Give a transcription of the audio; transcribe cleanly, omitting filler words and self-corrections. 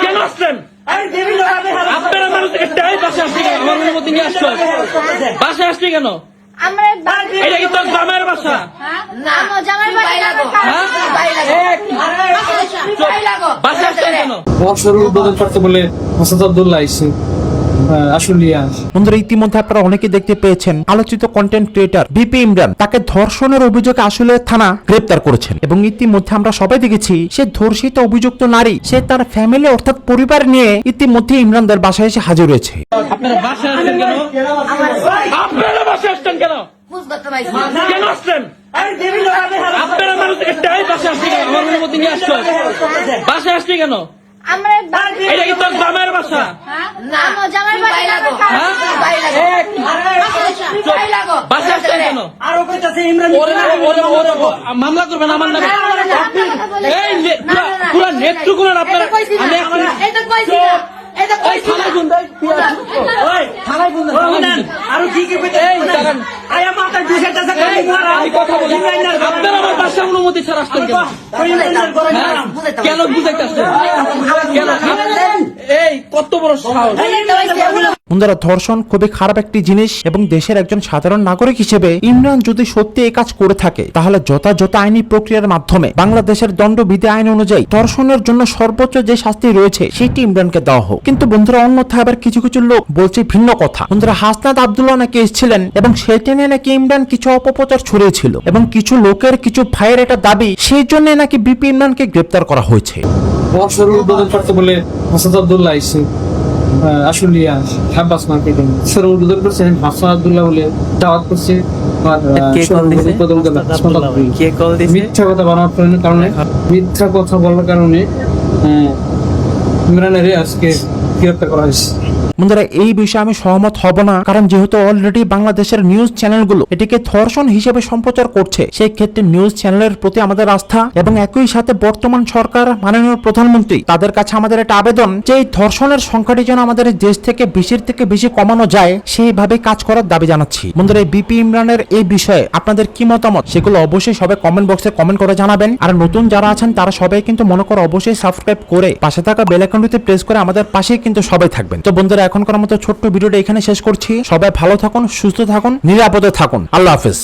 কেন আসছেন? আপনারা মানুষ একটাই বাসে আসছে কেন? আমার অনুমতি নিয়ে আসছো, বাসে আসছে কেন? এটা কি তোর জামাইয়ের বাসা? বাসে আসছে কেন? উদ্বোধন করতে বলে হাসান আব্দুল্লাহ আইসে আশুলিয়া। বন্ধুরা, ইতিমধ্যে আপনারা অনেকে দেখতে পেয়েছেন আলোচিত কন্টেন্ট ক্রিয়েটর বিপি ইমরান তাকে ধর্ষণের অভিযোগে আসলে থানা গ্রেপ্তার করেছেন এবং ইতিমধ্যে আমরা সবাই দেখেছি সে ধর্ষিত অভিযুক্ত নারী সে তার ফ্যামিলি অর্থাৎ পরিবার নিয়ে ইতিমধ্যে ইমরানদের বাসায় এসে হাজির হয়েছে। আপনারা বাসে আসছেন কেন? আপনারা বাসে আসছেন কেন? কেন আসছেন? আপনারা মানুষ একটাই বাসে আসছে কেন? আমার অনুমতি নিয়ে আসছো, বাসে আসছে কেন? এটা কি তোর জামাইয়ের বাসা? বাসে আসছে কেন? মামলা করবেন আমার নামে? এই পুরা নেত্রকোনা আপনারা আপনারা আমার বাসা অনুমতি ছাড়া আসছেন কেন? বুঝাইতে আসছেন কেন? এই কত বড় সাহস! বন্ধুরা, ধর্ষণ খুবই খারাপ একটি জিনিস এবং দেশের একজন সাধারণ নাগরিক হিসেবে ইমরান যদি সত্যি এই কাজ করে থাকে তাহলে যথাযথ আইনি প্রক্রিয়ার মাধ্যমে বাংলাদেশের দণ্ডবিধি আইন অনুযায়ী ধর্ষণের জন্য সর্বোচ্চ যে শাস্তি রয়েছে সেটি ইমরানকে দেওয়া হোক। কিন্তু বন্ধুরা, অন্যথায় আবার কিছু কিছু লোক বলছে ভিন্ন কথা। বন্ধুরা, হাসনাত আব্দুল্লাহ নাকি এসেছিলেন এবং সেটা নিয়ে নাকি ইমরান কিছু অপপ্রচার ছড়িয়েছিল এবং কিছু লোকের কিছু ভাইয়ের এটা দাবি সেই জন্য নাকি বিপি ইমরানকে গ্রেপ্তার করা হয়েছে। উদ্বোধন করতে বলে হাসান আব্দুল্লাহ আইসে আশুলিয়া হাব্বাস মার্কেটে উদ্বোধন করছে হাসান আব্দুল্লাহ বলে দাওয়াত করছে। মিথ্যা কথা বানানোর কারণে, মিথ্যা কথা বলার কারণে ইমরানের আজকে গ্রেপ্তার করা হয়েছে। বন্ধুরা, এই বিষয়ে আমি সহমত হব না, কারণ যেহেতু অলরেডি বাংলাদেশের নিউজ চ্যানেলগুলো এটিকে ধর্ষণ হিসেবে সম্প্রচার করছে, সেই ক্ষেত্রে নিউজ চ্যানেলের প্রতি আমাদের আস্থা এবং একই সাথে বর্তমান সরকার মাননীয় প্রধানমন্ত্রী তাদের কাছে আমাদের একটা আবেদন যে এই ধর্ষণের সংখ্যাটি যেন আমাদের দেশ থেকে বেশির থেকে বেশি কমানো যায় সেইভাবে কাজ করার দাবি জানাচ্ছি। বন্ধুরা, এই বিপি ইমরানের এই বিষয়ে আপনাদের কি মতামত সেগুলো অবশ্যই সবাই কমেন্ট বক্সে কমেন্ট করে জানাবেন। আর নতুন যারা আছেন তারা সবাই কিন্তু মনে করো অবশ্যই সাবস্ক্রাইব করে পাশে থাকা বেল আইকনটিতে প্রেস করে আমাদের পাশেই কিন্তু সবাই থাকবেন। তো বন্ধুরা, এখনকার মতো ছোট্ট ভিডিওটা এখানে শেষ করছি। সবাই ভালো থাকুন, সুস্থ থাকুন, নিরাপদে থাকুন। আল্লাহ হাফেজ।